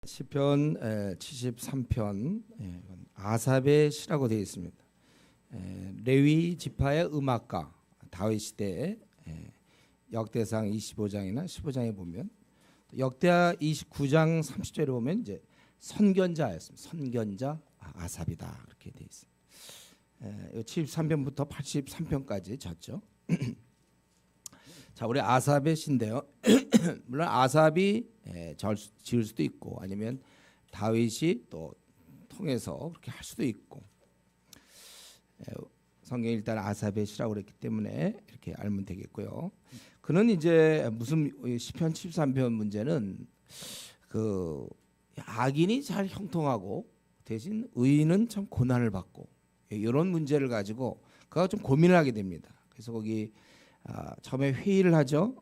시편 73편 아삽의 시라고 되어 있습니다. 레위 지파의 음악가 다윗 시대에 역대상 25장이나 15장에 보면 역대하 29장 30절에 보면 이제 선견자였습니다. 선견자 아삽이다 이렇게 되어 있습니다. 73편부터 83편까지 졌죠. 자, 우리 아삽의 시인데요. 물론 아삽이 지을 수도 있고 아니면 다윗이 또 통해서 그렇게 할 수도 있고 성경이 일단 아삽의 시라고 그랬기 때문에 이렇게 알면 되겠고요. 그는 이제 무슨 시편 73편 문제는 그 악인이 잘 형통하고 대신 의인은 참 고난을 받고 이런 문제를 가지고 그가 좀 고민을 하게 됩니다. 그래서 거기 처음에 회의를 하죠.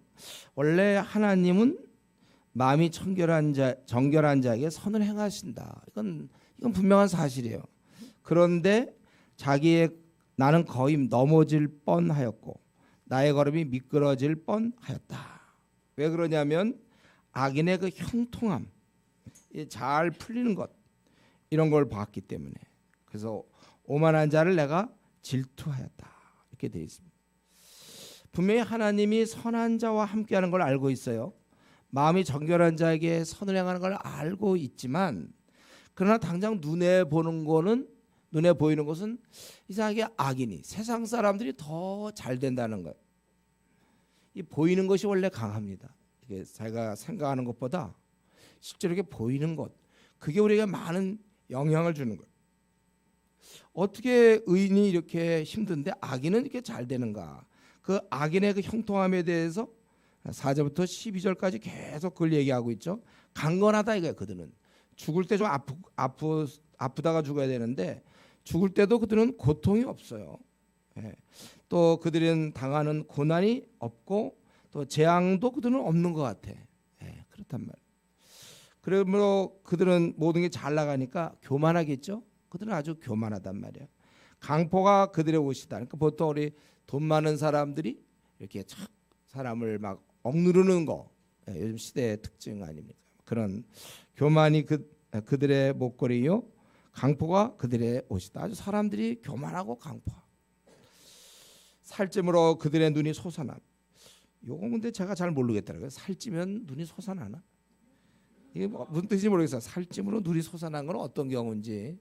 원래 하나님은 마음이 정결한 자에게 선을 행하신다. 이건 분명한 사실이에요. 그런데 나는 거의 넘어질 뻔하였고 나의 걸음이 미끄러질 뻔하였다. 왜 그러냐면 악인의 그 형통함, 잘 풀리는 것 이런 걸 봤기 때문에. 그래서 오만한 자를 내가 질투하였다. 이렇게 되어 있습니다. 분명히 하나님이 선한 자와 함께하는 걸 알고 있어요. 마음이 정결한 자에게 선을 행하는 걸 알고 있지만 그러나 당장 눈에 보이는 것은 이상하게 악인이 세상 사람들이 더 잘 된다는 거예요. 이 보이는 것이 원래 강합니다. 이게 자기가 생각하는 것보다 실제로 이렇게 보이는 것 그게 우리에게 많은 영향을 주는 거예요. 어떻게 의인이 이렇게 힘든데 악인은 이렇게 잘 되는가? 그 악인의 그 형통함에 대해서 4절부터 12절까지 계속 그걸 얘기하고 있죠. 강건하다 이거예요. 그들은 죽을 때 좀 아프다가 죽어야 되는데 죽을 때도 그들은 고통이 없어요. 또 그들은 당하는 고난이 없고 또 재앙도 그들은 없는 것 같아. 그렇단 말이에요. 그러므로 그들은 모든 게 잘 나가니까 교만하겠죠. 그들은 아주 교만하단 말이에요. 강포가 그들의 옷이다. 그러니까 보통 우리 돈 많은 사람들이 이렇게 착 사람을 막 억누르는 거 요즘 시대의 특징 아닙니까? 그런 교만이 그들의 목걸이요, 강포가 그들의 옷이다. 아주 사람들이 교만하고 강포. 살찜으로 그들의 눈이 솟아남. 요건 근데 제가 잘 모르겠더라고요. 살찌면 눈이 솟아나나? 이게 무슨 뜻인지 모르겠어요. 살찜으로 눈이 솟아난 건 어떤 경우인지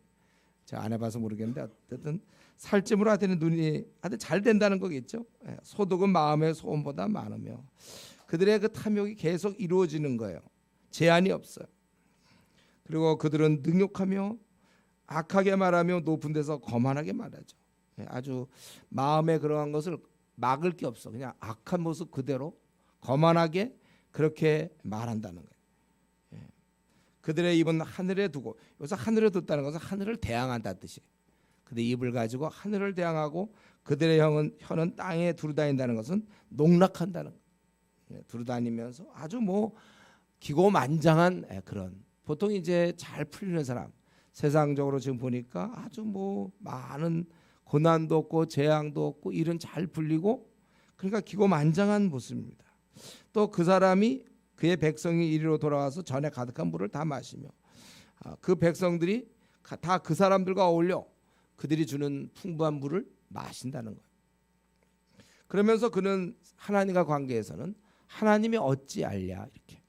제가 안 해봐서 모르겠는데 어쨌든 살찜으로 하여튼 눈이 아주 잘 된다는 거겠죠. 소득은 마음의 소원보다 많으며 그들의 그 탐욕이 계속 이루어지는 거예요. 제한이 없어요. 그리고 그들은 능욕하며 악하게 말하며 높은 데서 거만하게 말하죠. 아주 마음에 그러한 것을 막을 게 없어. 그냥 악한 모습 그대로 거만하게 그렇게 말한다는 거예요. 그들의 입은 하늘에 두고, 여기서 하늘에 뒀다는 것은 하늘을 대항한다는 뜻이에요. 그들의 입을 가지고 하늘을 대항하고 그들의 혀는 땅에 두루다닌다는 것은 농락한다는 거예요. 두루다니면서 아주 기고만장한 그런, 보통 이제 잘 풀리는 사람, 세상적으로 지금 보니까 아주 많은 고난도 없고 재앙도 없고 일은 잘 풀리고, 그러니까 기고만장한 모습입니다. 또 그 사람이 그의 백성이 이리로 돌아와서 전에 가득한 물을 다 마시며 그 백성들이 다 그 사람들과 어울려 그들이 주는 풍부한 물을 마신다는 거예요. 그러면서 그는 하나님과 관계에서는 하나님이 어찌 알랴 이렇게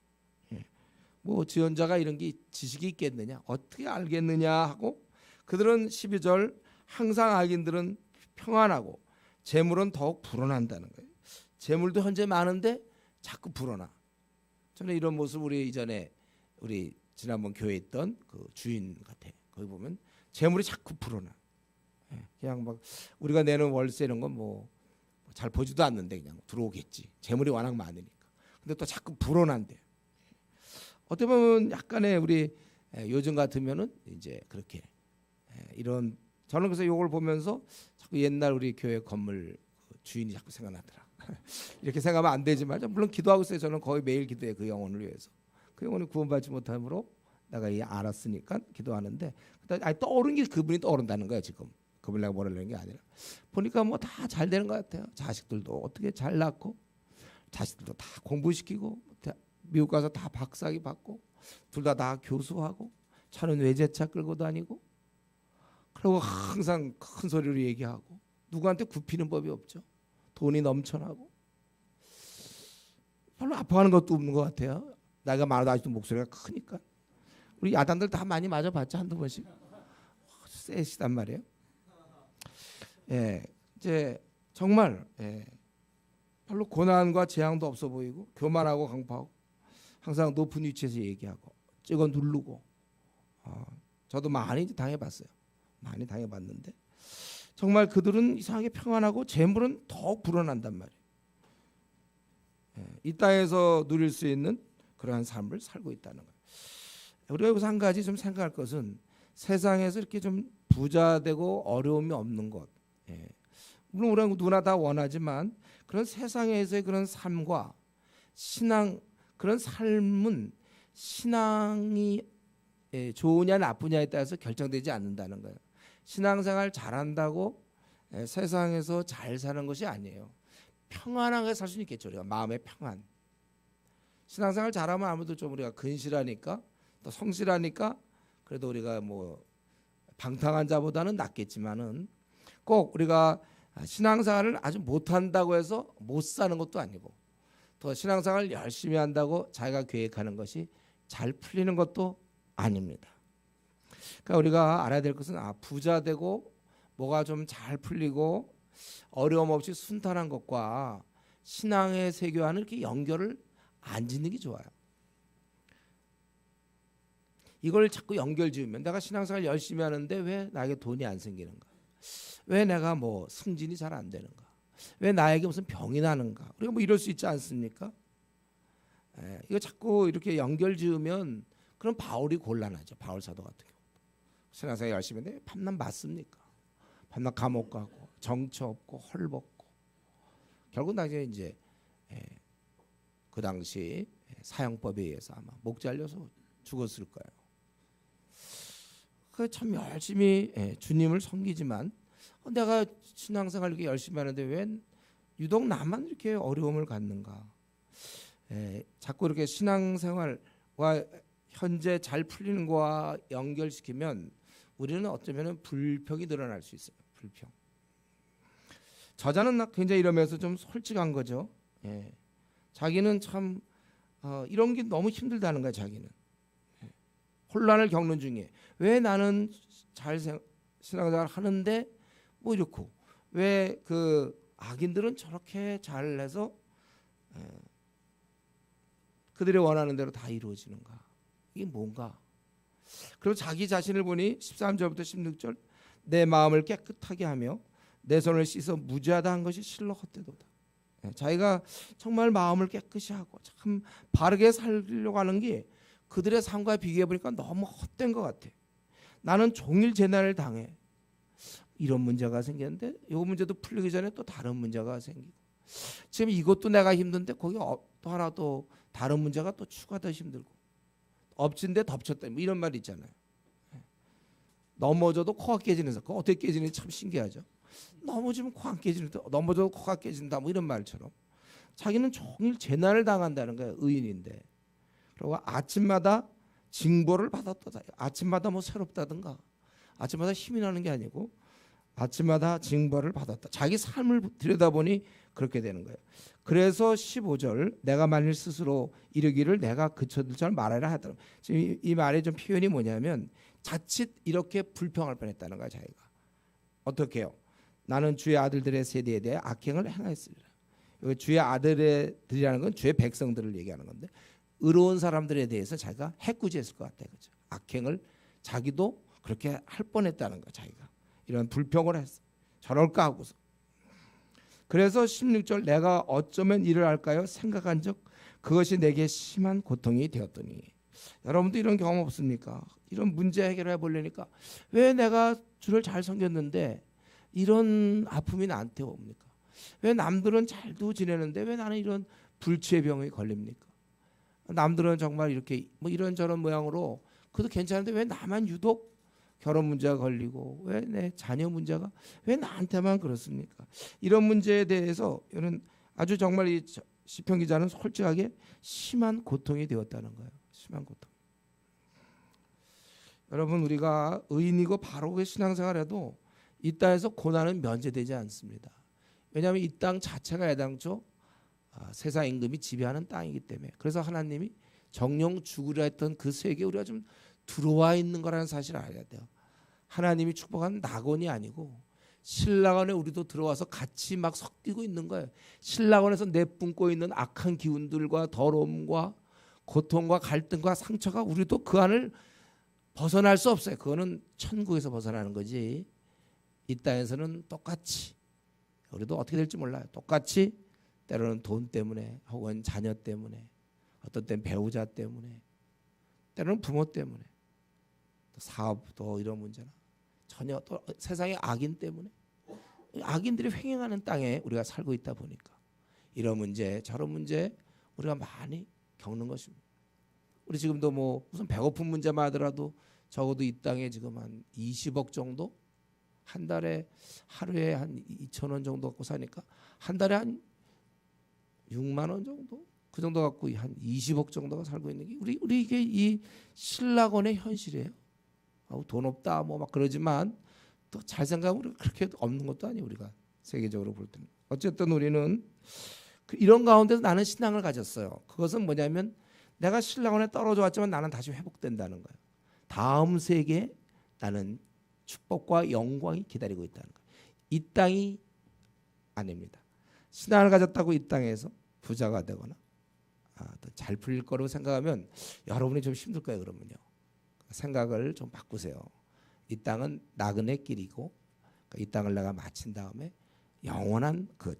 지연자가 이런 게 지식이 있겠느냐 어떻게 알겠느냐 하고, 그들은 12절 항상 악인들은 평안하고 재물은 더욱 불어난다는 거예요. 재물도 현재 많은데 자꾸 불어나. 저는 이런 모습 우리 지난번 교회에 있던 그 주인 같아. 거기 보면 재물이 자꾸 불어나. 그냥 우리가 내는 월세 이런 건 잘 보지도 않는데 그냥 들어오겠지. 재물이 워낙 많으니까. 근데 또 자꾸 불어난대. 어떻게 보면 약간의 우리 요즘 같으면은 이제 그렇게 이런, 저는 그래서 이걸 보면서 자꾸 옛날 우리 교회 건물 주인이 자꾸 생각나더라. 이렇게 생각하면 안 되지만 물론 기도하고 있어요. 저는 거의 매일 기도해. 그 영혼을 위해서. 그 영혼이 구원받지 못함으로 내가 알았으니까 기도하는데 떠오른 게 그분이 떠오른다는 거야. 지금 그분 내가 뭐라는 게 아니라 보니까 다 잘 되는 것 같아요. 자식들도 어떻게 잘 낳고 자식들도 다 공부시키고 미국 가서 다 박사학위 받고 둘 다 교수하고 차는 외제차 끌고 다니고 그리고 항상 큰 소리로 얘기하고 누구한테 굽히는 법이 없죠. 돈이 넘쳐나고 별로 아파하는 것도 없는 것 같아요. 나이가 많아도 아직도 목소리가 크니까. 우리 야단들 다 많이 맞아봤죠. 한두 번씩. 세시단 말이에요. 예, 이제 정말 별로 고난과 재앙도 없어 보이고 교만하고 강파하고 항상 높은 위치에서 얘기하고 찍어 누르고 저도 많이 당해봤어요. 많이 당해봤는데 정말 그들은 이상하게 평안하고 재물은 더욱 불어난단 말이에요. 이 땅에서 누릴 수 있는 그러한 삶을 살고 있다는 거예요. 우리가 여기서 한 가지 좀 생각할 것은 세상에서 이렇게 좀 부자 되고 어려움이 없는 것. 물론 우리가 누구나 다 원하지만 그런 세상에서의 그런 삶과 신앙 그런 삶은 신앙이 좋으냐 나쁘냐에 따라서 결정되지 않는다는 거예요. 신앙생활 잘한다고 세상에서 잘 사는 것이 아니에요. 평안하게 살 수는 있겠죠. 우리가 마음의 평안. 신앙생활 잘하면 아무래도 좀 우리가 근실하니까 또 성실하니까 그래도 우리가 뭐 방탕한 자보다는 낫겠지만은 꼭 우리가 신앙생활을 아주 못한다고 해서 못 사는 것도 아니고 또 신앙생활을 열심히 한다고 자기가 계획하는 것이 잘 풀리는 것도 아닙니다. 그러니까 우리가 알아야 될 것은 부자 되고 뭐가 좀 잘 풀리고 어려움 없이 순탄한 것과 신앙의 세계와는 이렇게 연결을 안 짓는 게 좋아요. 이걸 자꾸 연결 지으면 내가 신앙생활 열심히 하는데 왜 나에게 돈이 안 생기는가? 왜 내가 뭐 승진이 잘 안 되는가? 왜 나에게 무슨 병이 나는가? 우리가 뭐 이럴 수 있지 않습니까? 이거 자꾸 이렇게 연결 지으면 그럼 바울이 곤란하죠. 바울 사도 같은 경우. 신앙생활 열심히 했는데 밤낮 맞습니까? 밤낮 감옥 가고 정처 없고 헐벗고 결국 나중에 이제 그 당시 사형법에 의해서 아마 목 잘려서 죽었을 거예요. 그 참 열심히 주님을 섬기지만 내가 신앙생활 이렇게 열심히 하는데 왜 유독 나만 이렇게 어려움을 갖는가? 자꾸 이렇게 신앙생활과 현재 잘 풀리는 거와 연결시키면 우리는 어쩌면 불평이 늘어날 수 있어요. 불평. 저자는 굉장히 이러면서 좀 솔직한 거죠. 자기는 참 이런 게 너무 힘들다는 거야. 자기는 혼란을 겪는 중에 왜 나는 잘 신앙생활 하는데 뭐 이렇고 왜 그 악인들은 저렇게 잘해서 그들이 원하는 대로 다 이루어지는가? 이게 뭔가? 그리고 자기 자신을 보니 13절부터 16절 내 마음을 깨끗하게 하며 내 손을 씻어 무죄하다 한 것이 실로 헛되도다. 자기가 정말 마음을 깨끗이 하고 참 바르게 살려고 하는 게 그들의 삶과 비교해 보니까 너무 헛된 것 같아. 나는 종일 재난을 당해. 이런 문제가 생겼는데 이 문제도 풀리기 전에 또 다른 문제가 생기고 지금 이것도 내가 힘든데 거기 또 하나 또 다른 문제가 또 추가더 힘들고 엎친 데 덮쳤다 뭐 이런 말 있잖아요. 넘어져도 코가 깨지는 사건 어떻게 깨지는지 참 신기하죠. 넘어지면 코 안 깨지는데 넘어져도 코가 깨진다 뭐 이런 말처럼 자기는 종일 재난을 당한다는 거예요. 의인인데 그리고 아침마다 징벌을 받았다. 아침마다 뭐 새롭다든가 아침마다 힘이 나는 게 아니고 아침마다 징벌을 받았다. 자기 삶을 들여다보니 그렇게 되는 거예요. 그래서 15절 내가 만일 스스로 이르기를 내가 그쳐들 줄 말하라 하더라. 지금 이 말의 좀 표현이 뭐냐면 자칫 이렇게 불평할 뻔했다는 거야. 자기가 어떻게 해요? 나는 주의 아들들의 세대에 대해 악행을 행하였으리라. 주의 아들들이라는 건 주의 백성들을 얘기하는 건데 의로운 사람들에 대해서 자기가 해꾸지했을 것 같아요. 그렇죠? 악행을 자기도 그렇게 할 뻔했다는 거야. 자기가 이런 불평을 했어. 저럴까 하고서. 그래서 16절 내가 어쩌면 이를 할까요? 생각한 적 그것이 내게 심한 고통이 되었더니. 여러분도 이런 경험 없습니까? 이런 문제 해결해 보려니까 왜 내가 주를 잘 섬겼는데 이런 아픔이 나한테 옵니까? 왜 남들은 잘도 지내는데 왜 나는 이런 불치의 병에 걸립니까? 남들은 정말 이렇게 뭐 이런저런 모양으로 그래도 괜찮은데 왜 나만 유독 결혼 문제가 걸리고 왜 내 자녀 문제가 왜 나한테만 그렇습니까? 이런 문제에 대해서 이런 아주 정말 이 시편 기자는 솔직하게 심한 고통이 되었다는 거예요. 심한 고통. 여러분 우리가 의인이고 바르게 신앙생활해도 이 땅에서 고난은 면제되지 않습니다. 왜냐하면 이 땅 자체가 애당초 세상 임금이 지배하는 땅이기 때문에. 그래서 하나님이 정령 죽으려 했던 그 세계에 우리가 좀 들어와 있는 거라는 사실을 알아야 돼요. 하나님이 축복한 낙원이 아니고 신라원에 우리도 들어와서 같이 막 섞이고 있는 거예요. 신라원에서 내뿜고 있는 악한 기운들과 더러움과 고통과 갈등과 상처가 우리도 그 안을 벗어날 수 없어요. 그거는 천국에서 벗어나는 거지. 이 땅에서는 똑같이 우리도 어떻게 될지 몰라요. 똑같이 때로는 돈 때문에 혹은 자녀 때문에 어떤 때는 배우자 때문에 때로는 부모 때문에 또 사업 또 이런 문제나 전혀 또 세상의 악인 때문에 악인들이 횡행하는 땅에 우리가 살고 있다 보니까 이런 문제 저런 문제 우리가 많이 겪는 것입니다. 우리 지금도 뭐 무슨 배고픈 문제만 하더라도 적어도 이 땅에 지금 한 20억 정도 한 달에 하루에 한 2천 원 정도 갖고 사니까 한 달에 한 6만 원 정도 그 정도 갖고 한 20억 정도가 살고 있는 게 우리 이게 이 신라권의 현실이에요. 돈 없다 뭐 막 그러지만 또 잘 생각하면 우리가 그렇게 없는 것도 아니에요. 우리가 세계적으로 볼 때는 어쨌든 우리는 이런 가운데서 나는 신앙을 가졌어요. 그것은 뭐냐면 내가 신라권에 떨어져 왔지만 나는 다시 회복된다는 거예요. 다음 세계에 나는 축복과 영광이 기다리고 있다는 거예요. 이 땅이 아닙니다. 신앙을 가졌다고 이 땅에서 부자가 되거나 더 잘 풀릴 거라고 생각하면 여러분이 좀 힘들 거예요. 그러면요. 생각을 좀 바꾸세요. 이 땅은 나그네 길이고 이 땅을 내가 마친 다음에 영원한 그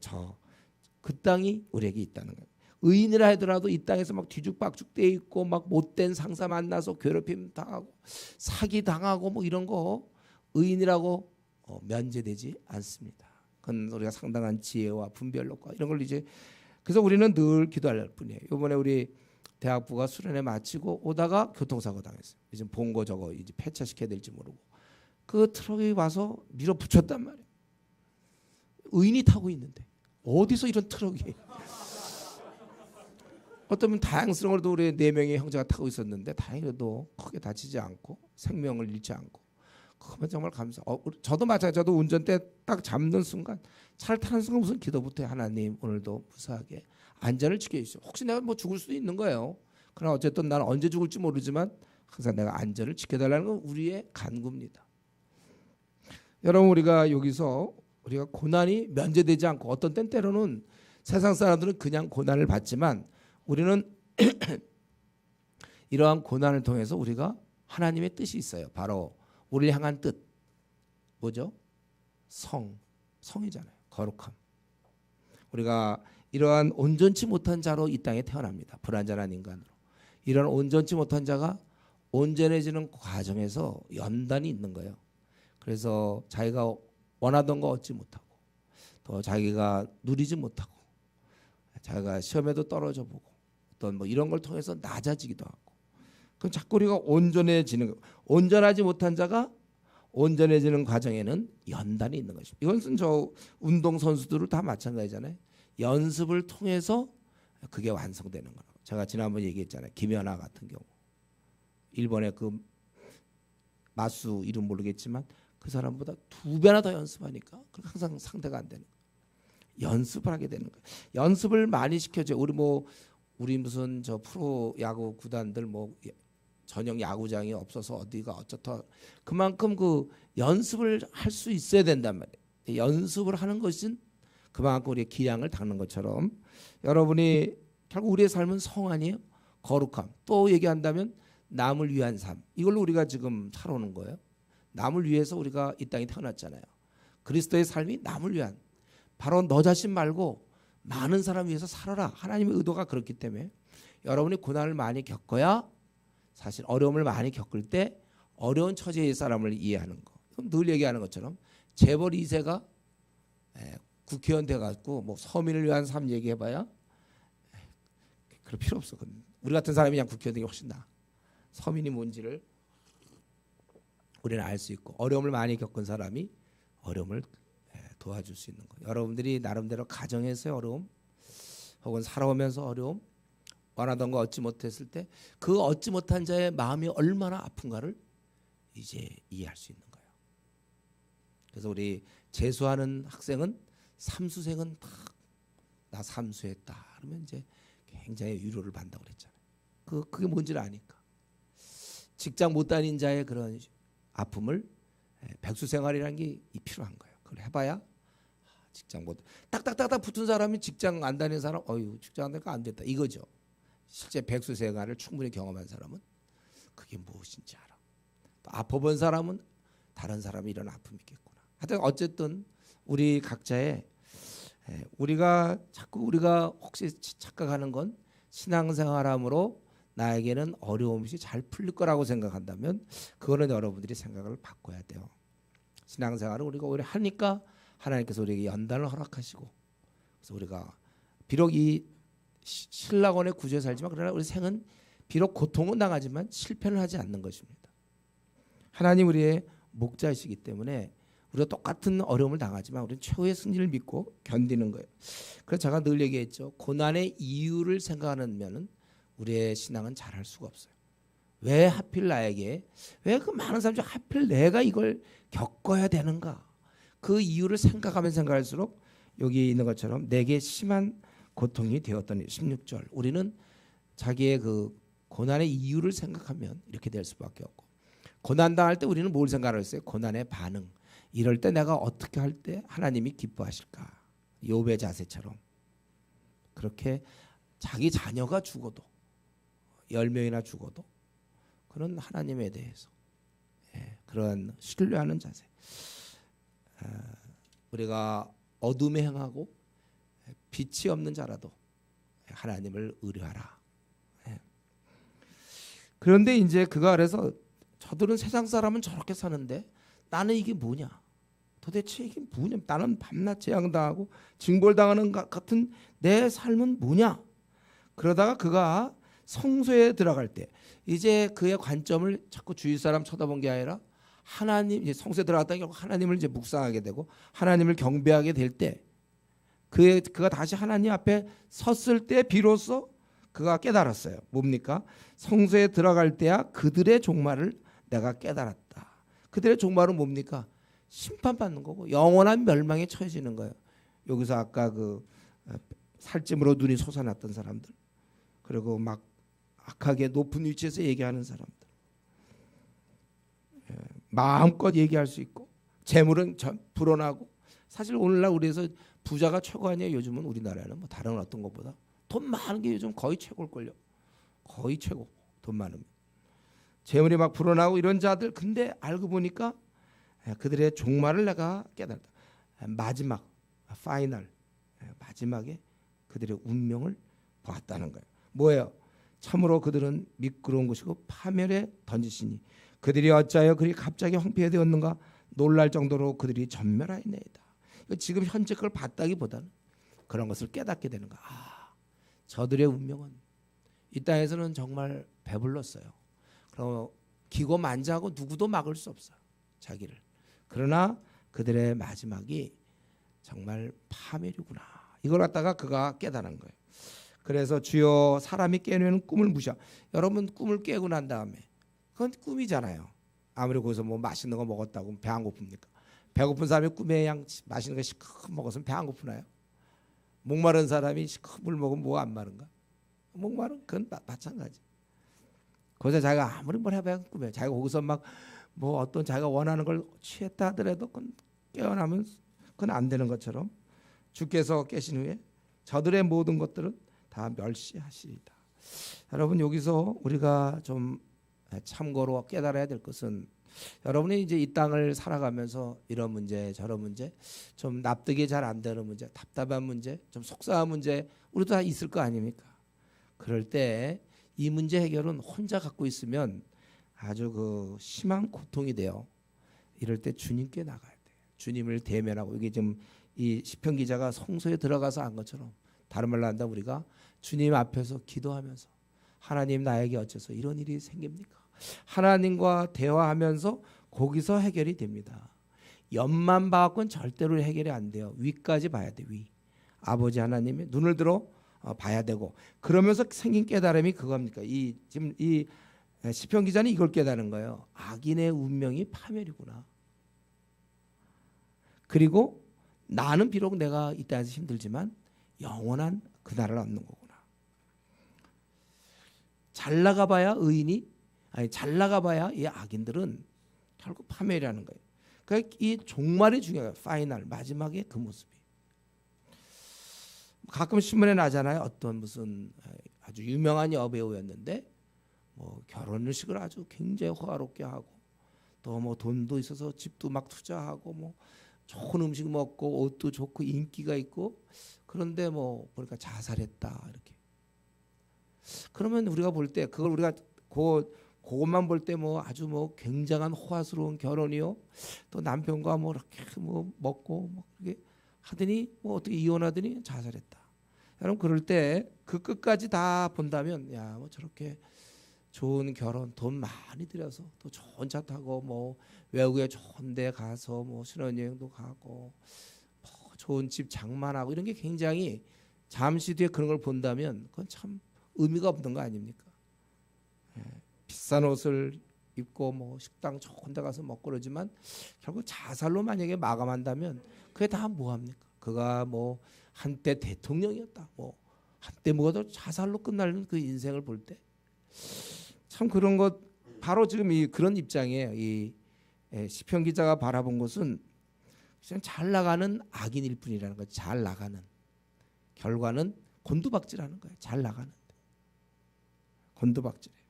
땅이 우리에게 있다는 거예요. 의인이라 하더라도 이 땅에서 막 뒤죽박죽 돼 있고 막 못된 상사 만나서 괴롭힘 당하고 사기 당하고 뭐 이런 거 의인이라고 면제되지 않습니다. 그건 우리가 상당한 지혜와 분별력과 이런 걸 이제 그래서 우리는 늘 기도할 뿐이에요. 이번에 우리 대학부가 수련회 마치고 오다가 교통사고 당했어요. 이제 본거 저거 이제 폐차시켜야 될지 모르고 그 트럭이 와서 밀어붙였단 말이에요. 의인이 타고 있는데 어디서 이런 트럭이 어쩌면 다행스러워도 우리 4명의 형제가 타고 있었는데 다행히도 크게 다치지 않고 생명을 잃지 않고 그러면 정말 감사. 저도 마찬가지. 저도 운전대 딱 잡는 순간 차를 타는 순간 무슨 기도부터 해. 하나님 오늘도 무사하게 안전을 지켜주시오. 혹시 내가 뭐 죽을 수도 있는 거예요. 그러나 어쨌든 나는 언제 죽을지 모르지만 항상 내가 안전을 지켜달라는 건 우리의 간구입니다. 여러분 우리가 여기서 우리가 고난이 면제되지 않고 어떤 때로는 세상 사람들은 그냥 고난을 받지만 우리는 이러한 고난을 통해서 우리가 하나님의 뜻이 있어요. 바로 우리를 향한 뜻 뭐죠? 성이잖아요. 거룩함. 우리가 이러한 온전치 못한 자로 이 땅에 태어납니다. 불완전한 인간으로. 이런 온전치 못한 자가 온전해지는 과정에서 연단이 있는 거예요. 그래서 자기가 원하던 거 얻지 못하고 또 자기가 누리지 못하고 자기가 시험에도 떨어져 보고 어떤 뭐 이런 걸 통해서 낮아지기도 하고 그럼 자꾸 우리가 온전해지는 거. 온전하지 못한 자가 온전해지는 과정에는 연단이 있는 것입니다. 이것은 저 운동 선수들을 다 마찬가지잖아요. 연습을 통해서 그게 완성되는 거라고. 제가 지난번 얘기했잖아요. 김연아 같은 경우 일본의 그 마수 이름 모르겠지만 그 사람보다 2배나 더 연습하니까 항상 상대가 안 되는 거예요. 연습을 하게 되는 거예요. 연습을 많이 시켜줘. 우리 무슨 저 프로 야구 구단들 뭐 전용 야구장이 없어서 어디가 어쩌다 그만큼 그 연습을 할 수 있어야 된단 말이에요. 연습을 하는 것은 그만큼 우리의 기량을 닦는 것처럼 여러분이 결국 우리의 삶은 성 아니에요? 거룩함. 또 얘기한다면 남을 위한 삶. 이걸로 우리가 지금 살아오는 거예요. 남을 위해서 우리가 이 땅에 태어났잖아요. 그리스도의 삶이 남을 위한 바로 너 자신 말고 많은 사람 위해서 살아라. 하나님의 의도가 그렇기 때문에 여러분이 고난을 많이 겪어야 사실 어려움을 많이 겪을 때 어려운 처지의 사람을 이해하는 거. 늘 얘기하는 것처럼 재벌 2세가 국회의원 돼가지고 뭐 서민을 위한 삶 얘기해봐야 그럴 필요 없어. 우리 같은 사람이 그냥 국회의원 되기 훨씬 나아. 서민이 뭔지를 우리는 알 수 있고 어려움을 많이 겪은 사람이 어려움을 도와줄 수 있는 거예요. 여러분들이 나름대로 가정에서의 어려움 혹은 살아오면서 어려움 원하던 거 얻지 못했을 때 그 얻지 못한 자의 마음이 얼마나 아픈가를 이제 이해할 수 있는 거예요. 그래서 우리 재수하는 학생은 삼수생은 나 삼수했다 그러면 이제 굉장히 위로를 받는다고 그랬잖아요. 그게 뭔지를 아니까. 직장 못 다닌 자의 그런 아픔을 백수 생활이라는 게 필요한 거예요. 그걸 해봐야 직장 못 딱딱딱딱 붙은 사람이 직장 안 다니는 사람 어유 직장 안 다니까 안 됐다 이거죠. 실제 백수 생활을 충분히 경험한 사람은 그게 무엇인지 알아. 또 아파본 사람은 다른 사람이 이런 아픔이 있겠구나. 하여튼 어쨌든 우리 각자의 우리가 혹시 착각하는 건 신앙생활함으로 나에게는 어려움이 잘 풀릴 거라고 생각한다면 그거는 여러분들이 생각을 바꿔야 돼요. 신앙생활을 우리가 오히려 하니까 하나님께서 우리에게 연단을 허락하시고 그래서 우리가 비록 이 신라원의 구조에 살지만 그러나 우리 생은 비록 고통은 당하지만 실패는 하지 않는 것입니다. 하나님 우리의 목자이시기 때문에 우리가 똑같은 어려움을 당하지만 우리는 최후의 승리를 믿고 견디는 거예요. 그래서 제가 늘 얘기했죠. 고난의 이유를 생각하면은 우리의 신앙은 잘할 수가 없어요. 왜 하필 나에게 왜 그 많은 사람 중 하필 내가 이걸 겪어야 되는가? 그 이유를 생각하면 생각할수록 여기 있는 것처럼 내게 심한 고통이 되었더니 16절 우리는 자기의 그 고난의 이유를 생각하면 이렇게 될 수밖에 없고 고난당할 때 우리는 뭘 생각을 했어요? 고난의 반응. 이럴 때 내가 어떻게 할 때 하나님이 기뻐하실까? 욥의 자세처럼 그렇게 자기 자녀가 죽어도 10명이나 죽어도 그런 하나님에 대해서 그런 신뢰하는 자세. 우리가 어둠에 행하고 빛이 없는 자라도 하나님을 의뢰하라. 그런데 이제 그가 그래서 저들은 세상 사람은 저렇게 사는데 나는 이게 뭐냐? 도대체 이게 뭐냐? 나는 밤낮 재앙당하고 징벌당하는 같은 내 삶은 뭐냐? 그러다가 그가 성소에 들어갈 때 이제 그의 관점을 자꾸 주위 사람 쳐다본 게 아니라 하나님 이제 성소에 들어갔다 결국 하나님을 이제 묵상하게 되고 하나님을 경배하게 될 때 그가 다시 하나님 앞에 섰을 때 비로소 그가 깨달았어요. 뭡니까? 성소에 들어갈 때야 그들의 종말을 내가 깨달았다. 그들의 종말은 뭡니까? 심판받는 거고 영원한 멸망에 처해지는 거예요. 여기서 아까 그 살찜으로 눈이 솟아났던 사람들 그리고 막 악하게 높은 위치에서 얘기하는 사람들 마음껏 얘기할 수 있고 재물은 불어나고 사실 오늘날 우리에서 부자가 최고 아니에요. 요즘은 우리나라에는 뭐 다른 어떤 것보다 돈 많은 게 요즘 거의 최고일걸요. 거의 최고. 돈 많으면 재물이 막 불어나고 이런 자들 근데 알고 보니까 그들의 종말을 내가 깨달았다. 마지막 파이널 마지막에 그들의 운명을 보았다는 거예요. 뭐예요? 참으로 그들은 미끄러운 것이고 파멸에 던지시니 그들이 어찌하여 그리 갑자기 황폐되었는가 놀랄 정도로 그들이 전멸하였나이다. 지금 현재 그걸 봤다기보다는 그런 것을 깨닫게 되는 거야. 저들의 운명은 이 땅에서는 정말 배불렀어요. 그럼 기고만장하고 누구도 막을 수 없어요. 자기를. 그러나 그들의 마지막이 정말 파멸이구나. 이걸 갖다가 그가 깨달은 거예요. 그래서 주여 사람이 깨는 꿈을 무시하. 여러분 꿈을 깨고 난 다음에 그건 꿈이잖아요. 아무리 거기서 뭐 맛있는 거 먹었다고 배 안 고픕니까? 배고픈 사람이 꿈에 양 맛있는 거 시커 먹었으면 배 안 고프나요? 목마른 사람이 시커 물 먹으면 뭐 안 마른가? 목마른 그건 마찬가지. 거기서 자기가 아무리 뭘 해봐야 꿈이에요. 자기가 거기서 막 뭐 어떤 자기가 원하는 걸 취했다 하더라도 그건 깨어나면 그건 안 되는 것처럼 주께서 깨신 후에 저들의 모든 것들은 다 멸시하시리다. 여러분 여기서 우리가 좀 참고로 깨달아야 될 것은 여러분이 이제 이 땅을 살아가면서 이런 문제 저런 문제 좀 납득이 잘 안 되는 문제 답답한 문제 좀 속상한 문제 우리도 다 있을 거 아닙니까? 그럴 때 이 문제 해결은 혼자 갖고 있으면 아주 그 심한 고통이 돼요. 이럴 때 주님께 나가야 돼요. 주님을 대면하고 이게 지금 이 시편 기자가 성소에 들어가서 한 것처럼 다른 말로 한다 우리가 주님 앞에서 기도하면서 하나님 나에게 어째서 이런 일이 생깁니까? 하나님과 대화하면서 거기서 해결이 됩니다. 옆만 봐갖고는 절대로 해결이 안 돼요. 위까지 봐야 돼. 위. 아버지 하나님의 눈을 들어 봐야 되고 그러면서 생긴 깨달음이 그겁니까? 지금 이 시편 기자는 이걸 깨달은 거예요. 악인의 운명이 파멸이구나. 그리고 나는 비록 내가 이 땅에서 힘들지만 영원한 그날을 얻는 거구나. 잘 나가봐야 의인이, 아니 잘 나가봐야 이 악인들은 결국 파멸이라는 거예요. 그러니까 이 종말이 중요해요. 파이널, 마지막에 그 모습이. 가끔 신문에 나잖아요. 어떤 무슨 아주 유명한 여배우였는데 뭐 결혼식을 아주 굉장히 호화롭게 하고 또 뭐 돈도 있어서 집도 막 투자하고 뭐 좋은 음식 먹고 옷도 좋고 인기가 있고, 그런데 뭐 보니까 자살했다 이렇게. 그러면 우리가 볼 때 그걸 우리가 그것만 볼 때 뭐 아주 뭐 굉장한 호화스러운 결혼이요. 또 남편과 뭐 이렇게 뭐 먹고 뭐 그렇게 하더니 뭐 어떻게 이혼하더니 자살했다. 여러분 그럴 때 그 끝까지 다 본다면 야 뭐 저렇게 좋은 결혼 돈 많이 들여서 또 좋은 차 타고 뭐 외국에 좋은 데 가서 뭐 신혼여행도 가고 뭐 좋은 집 장만하고 이런 게 굉장히 잠시 뒤에 그런 걸 본다면 그건 참 의미가 없는 거 아닙니까? 예, 비싼 옷을 입고 뭐 식당 좋은 데 가서 먹고 그러지만 결국 자살로 만약에 마감한다면 그게 다 뭐합니까? 그가 뭐 한때 대통령이었다, 뭐 한때 뭐가 자살로 끝나는 그 인생을 볼 때 참 그런 것, 바로 지금 이 그런 입장이에요. 이 시편 기자가 바라본 것은 그냥 잘 나가는 악인일 뿐이라는 거예요. 잘 나가는 결과는 곤두박질하는 거예요. 잘 나가는 곤두박질이에요.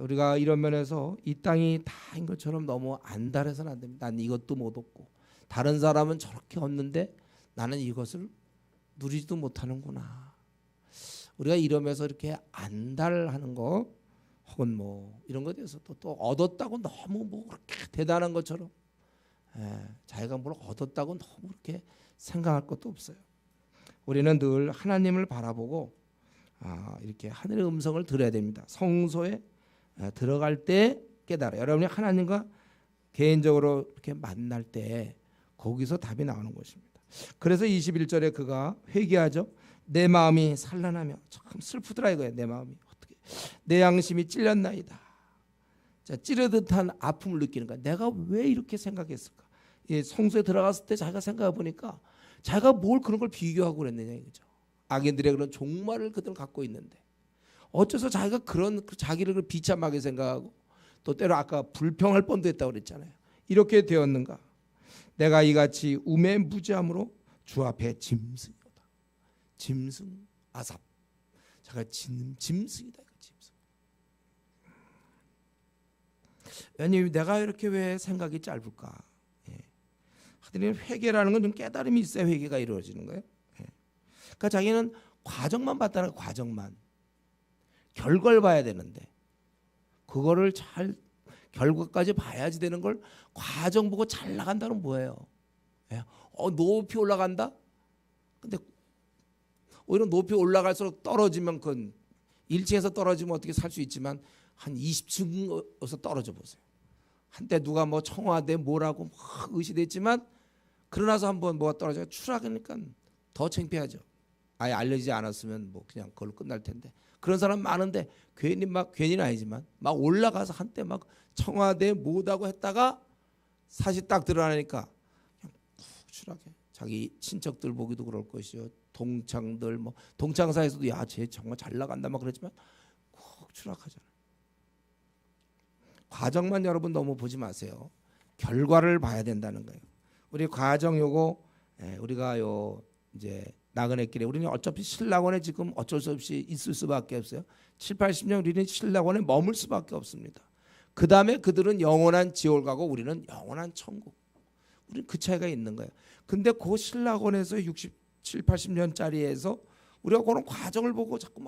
우리가 이런 면에서 이 땅이 다인 것처럼 너무 안달해서는 안 됩니다. 난 이것도 못 얻고 다른 사람은 저렇게 얻는데 나는 이것을 누리지도 못하는구나. 우리가 이러면서 이렇게 안달하는 거 혹은 뭐 이런 것에 대해서 또 얻었다고 너무 뭐 그렇게 대단한 것처럼 자기가 뭘 얻었다고 너무 그렇게 생각할 것도 없어요. 우리는 늘 하나님을 바라보고 이렇게 하늘의 음성을 들어야 됩니다. 성소에 들어갈 때 깨달아요. 여러분이 하나님과 개인적으로 이렇게 만날 때 거기서 답이 나오는 것입니다. 그래서 21절에 그가 회개하죠. 내 마음이 산란하며, 참 슬프더라 이거예요. 내 마음이 어떻게 내 양심이 찔렸나이다. 자, 찌르듯한 아픔을 느끼는 거야. 내가 왜 이렇게 생각했을까? 예, 성소에 들어갔을 때 자기가 생각해 보니까 자기가 뭘 그런 걸 비교하고 그랬느냐 이거죠. 악인들의 그런 종말을 그들은 갖고 있는데 어째서 자기가 그런 자기를 비참하게 생각하고 또 때로 아까 불평할 뻔도 했다고 그랬잖아요. 이렇게 되었는가? 내가 이같이 우매무지함으로 주 앞에 짐승이다. 짐승 아삽. 자가 짐승이다. 짐승. 왜냐면 내가 이렇게 왜 생각이 짧을까? 하더니 회개라는 건 좀 깨달음이 있어야 회개가 이루어지는 거예요. 그러니까 자기는 과정만 봤다는 거예요. 과정만. 결과를 봐야 되는데 그거를 잘 결과까지 봐야지 되는 걸 과정 보고 잘 나간다는 뭐예요? 높이 올라간다? 근데 오히려 높이 올라갈수록 떨어지면 그건 1층에서 떨어지면 어떻게 살 수 있지만 한 20층에서 떨어져 보세요. 한때 누가 뭐 청와대 뭐라고 막 의시됐지만 그러나서 한번 뭐가 떨어져 추락하니까 더 창피하죠. 아예 알려지지 않았으면 뭐 그냥 그걸로 끝날 텐데 그런 사람 많은데 괜히는 아니지만 막 올라가서 한때 막 청와대 뭐다고 했다가 사실 딱 드러나니까 그냥 푹 추락해. 자기 친척들 보기도 그럴 것이요. 동창들 뭐 동창 사이에서도 야 쟤 정말 잘 나간다 막 그러지만 푹 추락하잖아요. 과정만 여러분 너무 보지 마세요. 결과를 봐야 된다는 거예요. 우리 과정 요거 우리가 요 이제 나그네 길에 우리는 어차피 신락원에 지금 어쩔 수 없이 있을 수밖에 없어요. 7, 80년 우리는 신락원에 머물 수밖에 없습니다. 그 다음에 그들은 영원한 지옥을 가고 우리는 영원한 천국. 우리는 그 차이가 있는 거예요. 근데 그 신락원에서 67, 80년짜리에서 우리가 그런 과정을 보고 자꾸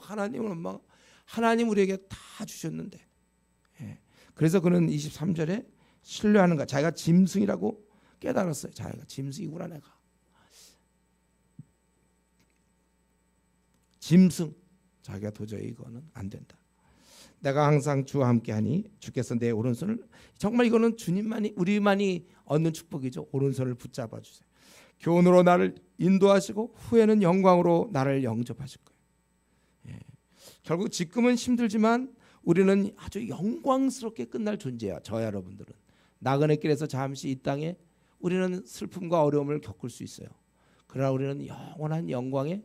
하나님 우리에게 다 주셨는데 그래서 그는 23절에 신뢰하는가 자기가 짐승이라고 깨달았어요. 자기가 짐승이구나 내가. 짐승. 자기가 도저히 이거는 안 된다. 내가 항상 주와 함께하니 주께서 내 오른손을 정말 이거는 주님만이 우리만이 얻는 축복이죠. 오른손을 붙잡아 주세요. 교훈으로 나를 인도하시고 후에는 영광으로 나를 영접하실 거예요. 결국 지금은 힘들지만 우리는 아주 영광스럽게 끝날 존재야. 저와 여러분들은 나그네 길에서 잠시 이 땅에 우리는 슬픔과 어려움을 겪을 수 있어요. 그러나 우리는 영원한 영광에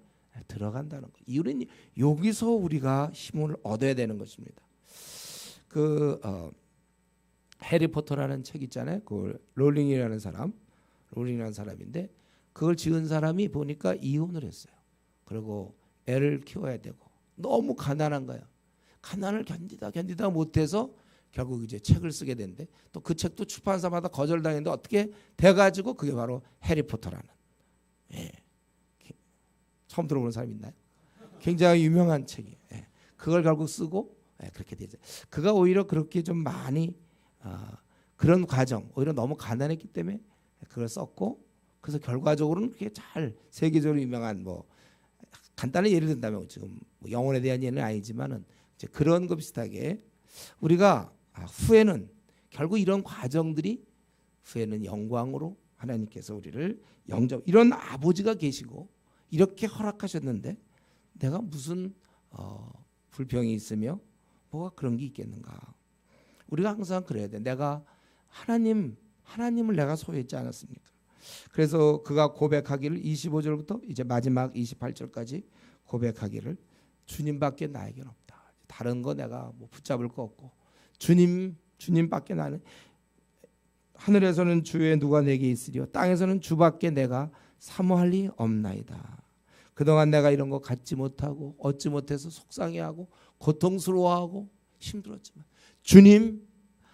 들어간다는 것. 이유는 여기서 우리가 힘을 얻어야 되는 것입니다. 해리포터라는 책 있잖아요. 그 롤링이라는 사람인데 그걸 지은 사람이 보니까 이혼을 했어요. 그리고 애를 키워야 되고 너무 가난한 거야. 가난을 견디다 못해서 결국 이제 책을 쓰게 됐는데 또 그 책도 출판사마다 거절당했는데 어떻게 돼가지고 그게 바로 해리포터라는. 예. 처음 들어보는 사람 있나요? 굉장히 유명한 책이에요. 예. 그걸 결국 쓰고 그렇게 되죠. 그가 오히려 그렇게 좀 많이 그런 과정 오히려 너무 가난했기 때문에 그걸 썼고 그래서 결과적으로는 그게 잘 세계적으로 유명한 뭐 간단히 예를 든다면 지금 뭐 영혼에 대한 예는 아니지만은 이제 그런 거 비슷하게 우리가 후에는 결국 이런 과정들이 후에는 영광으로 하나님께서 우리를 영접 이런 아버지가 계시고 이렇게 허락하셨는데 내가 무슨 불평이 있으며 뭐가 그런 게 있겠는가? 우리가 항상 그래야 돼. 내가 하나님을 내가 소유했지 않았습니까? 그래서 그가 고백하기를 25절부터 이제 마지막 28절까지 고백하기를 주님밖에 나에겐 없다. 다른 거 내가 뭐 붙잡을 거 없고 주님밖에 나는 하늘에서는 주의 누가 내게 있으리요 땅에서는 주밖에 내가 사모할 리 없나이다. 그동안 내가 이런 거 갖지 못하고 얻지 못해서 속상해하고 고통스러워하고 힘들었지만 주님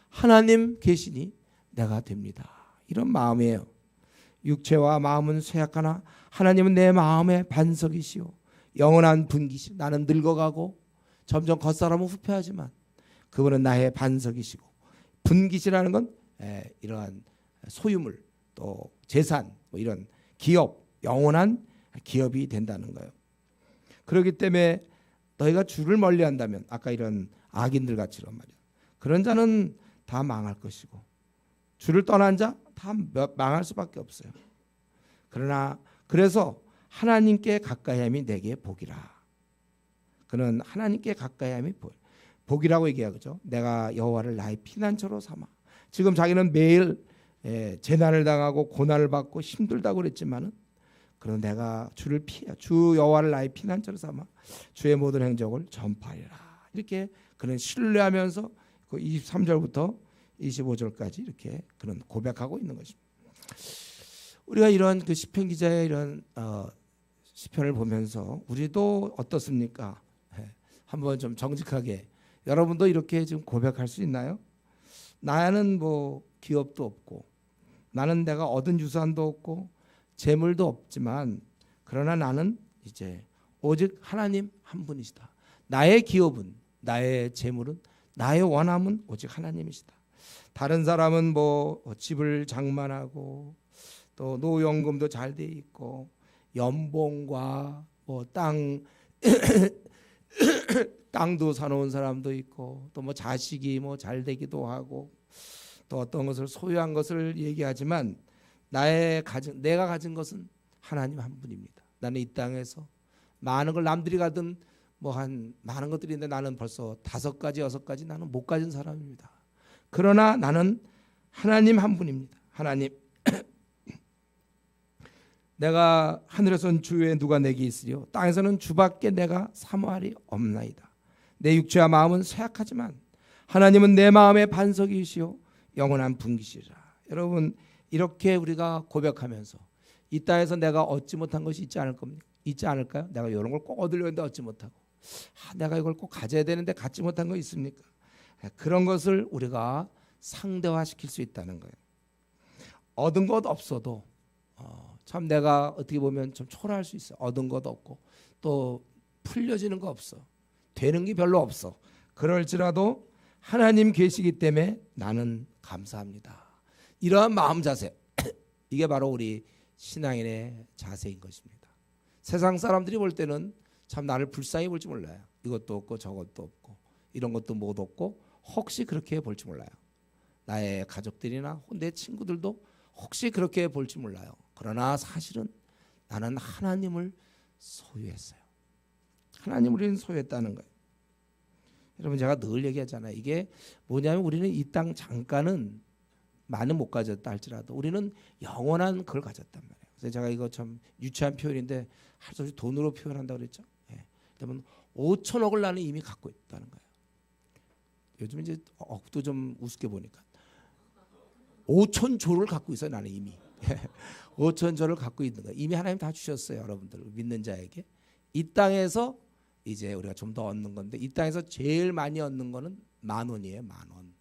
하나님 계시니 내가 됩니다. 이런 마음이에요. 육체와 마음은 쇠약하나 하나님은 내 마음의 반석이시오 영원한 분기시. 나는 늙어가고 점점 겉사람은 후패하지만 그분은 나의 반석이시고 분기시라는 건 이러한 소유물 또 재산 뭐 이런 기업 영원한 기업이 된다는 거예요. 그렇기 때문에 너희가 주를 멀리한다면 아까 이런 악인들 같이란 말이야. 그런 자는 다 망할 것이고 주를 떠난 자 다 망할 수밖에 없어요. 그래서 하나님께 가까이함이 내게 복이라. 그는 하나님께 가까이함이 복이라고 얘기하죠. 내가 여호와를 나의 피난처로 삼아. 지금 자기는 매일 재난을 당하고 고난을 받고 힘들다고 그랬지만은 그럼 내가 주를 피해 주 여호와를 나의 피난처로 삼아 주의 모든 행적을 전파하리라. 이렇게 그는 신뢰하면서 그 23절부터 25절까지 이렇게 그런 고백하고 있는 것입니다. 우리가 이런 그 시편 기자의 이런 시편을 보면서 우리도 어떻습니까? 한번 좀 정직하게 여러분도 이렇게 지금 고백할 수 있나요? 나는 뭐 기업도 없고 나는 내가 얻은 유산도 없고 재물도 없지만 그러나 나는 이제 오직 하나님 한 분이시다. 나의 기업은 나의 재물은 나의 원함은 오직 하나님이시다. 다른 사람은 뭐 집을 장만하고 또 노연금도 잘 돼 있고 연봉과 뭐 땅도 사놓은 사람도 있고 또 뭐 자식이 뭐 잘 되기도 하고 또 어떤 것을 소유한 것을 얘기하지만 내가 가진 것은 하나님 한 분입니다. 나는 이 땅에서 많은 걸 남들이 가든 뭐 한 많은 것들이 있는데 나는 벌써 5가지 6가지 나는 못 가진 사람입니다. 그러나 나는 하나님 한 분입니다. 하나님 내가 하늘에서는 주의 누가 내게 있으리요 땅에서는 주밖에 내가 사모하리 없나이다. 내 육체와 마음은 쇠약하지만 하나님은 내 마음의 반석이시요 영원한 분기시라. 여러분 이렇게 우리가 고백하면서 이 땅에서 내가 얻지 못한 것이 있지 않을까요? 내가 이런 걸 꼭 얻으려고 했는데 얻지 못하고 내가 이걸 꼭 가져야 되는데 갖지 못한 거 있습니까? 그런 것을 우리가 상대화시킬 수 있다는 거예요. 얻은 것 없어도 참 내가 어떻게 보면 좀 초라할 수 있어. 얻은 것 없고 또 풀려지는 거 없어. 되는 게 별로 없어. 그럴지라도 하나님 계시기 때문에 나는 감사합니다. 이러한 마음 자세 이게 바로 우리 신앙인의 자세인 것입니다. 세상 사람들이 볼 때는 참 나를 불쌍히 볼지 몰라요. 이것도 없고 저것도 없고 이런 것도 못 없고 혹시 그렇게 볼지 몰라요. 나의 가족들이나 내 친구들도 혹시 그렇게 볼지 몰라요. 그러나 사실은 나는 하나님을 소유했어요. 하나님을 우리는 소유했다는 거예요. 여러분 제가 늘 얘기하잖아요. 이게 뭐냐면 우리는 이 땅 잠깐은 많은 못 가졌다 할지라도 우리는 영원한 그걸 가졌단 말이에요. 그래서 제가 이거 참 유치한 표현인데 할 수 없이 돈으로 표현한다고 그랬죠. 예. 그러면 5천억을 나는 이미 갖고 있다는 거예요. 요즘 이제 억도 좀 우습게 보니까 5천조를 갖고 있어요. 나는 이미 5천조를 갖고 있는 거예요. 이미 하나님 다 주셨어요. 여러분들 믿는 자에게. 이 땅에서 이제 우리가 좀 더 얻는 건데 이 땅에서 제일 많이 얻는 거는 10,000원이에요. 10,000원.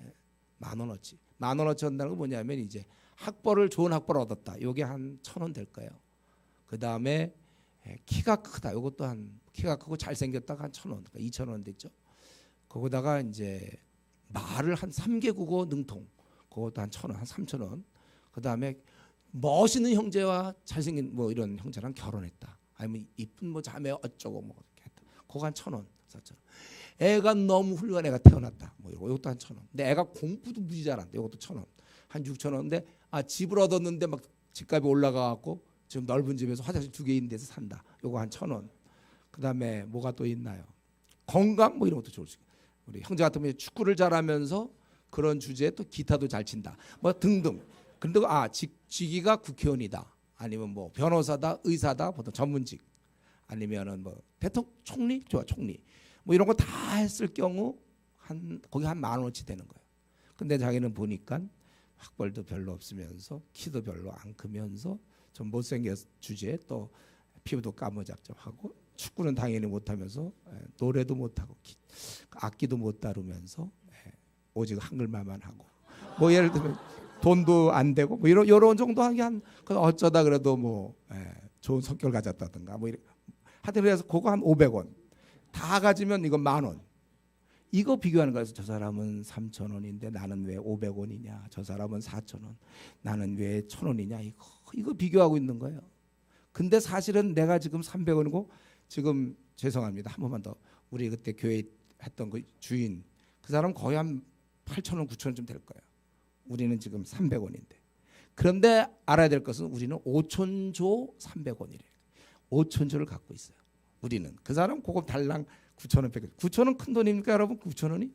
예. 10,000원어치. 10,000원어치 얻는다는 건 뭐냐면 이제 학벌을 좋은 학벌을 얻었다. 요게 한 1,000원 될 거예요. 그 다음에 키가 크다. 요것도 한 키가 크고 잘생겼다가 한 1,000원. 그러니까 2,000원 됐죠. 거기다가 이제 말을 한 3개 국어 능통. 그것도 한 1,000원, 한 3,000원. 그 다음에 멋있는 형제와 잘생긴 뭐 이런 형제랑 결혼했다. 아니면 이쁜 뭐 자매 어쩌고 뭐 이렇게 했다. 그거 한 1,000원, 4,000원. 애가 너무 훌륭한 애가 태어났다. 뭐 이것도 한 1,000원. 근데 애가 공부도 무지 잘한다. 이것도 1,000원. 한 6,000원인데 집을 얻었는데 막 집값이 올라가갖고 지금 넓은 집에서 화장실 2개 있는 데서 산다. 요거 한 1,000원. 그 다음에 뭐가 또 있나요? 건강 뭐 이런 것도 좋을 수 있고. 우리 형제 같으면 축구를 잘하면서 그런 주제에 또 기타도 잘 친다. 뭐 등등. 근데 직위가 국회의원이다. 아니면 뭐 변호사다, 의사다, 보통 전문직. 아니면은 뭐 대통령, 총리, 좋아 총리. 뭐 이런 거 다 했을 경우 거기 한 10,000원어치 되는 거예요. 근데 자기는 보니까 학벌도 별로 없으면서 키도 별로 안 크면서 좀 못생겼 주제에 또 피부도 까무잡잡하고 축구는 당연히 못하면서 노래도 못하고 악기도 못 다루면서 오직 한글말만 하고 뭐 예를 들면 돈도 안 되고 뭐 이런 정도 하게 한 어쩌다 그래도 뭐 좋은 성격을 가졌다든가 뭐 하여튼 그래서 그거 한 500원 다 가지면 이거 10,000원. 이거 비교하는 거예요. 저 사람은 3,000원인데 나는 왜 500원이냐? 저 사람은 4,000원. 나는 왜 1,000원이냐? 이거 비교하고 있는 거예요. 근데 사실은 내가 지금 300원이고 지금 죄송합니다. 한 번만 더. 우리 그때 교회 했던 그 주인 그 사람 거의 한 8,000원, 9,000원쯤 될 거예요. 우리는 지금 300원인데. 그런데 알아야 될 것은 우리는 5천조 300원이래요. 5천조를 갖고 있어요. 우리는. 그 사람 그거 달랑 9,000원, 100원. 9,000원 큰 돈입니까 여러분? 9,000원이?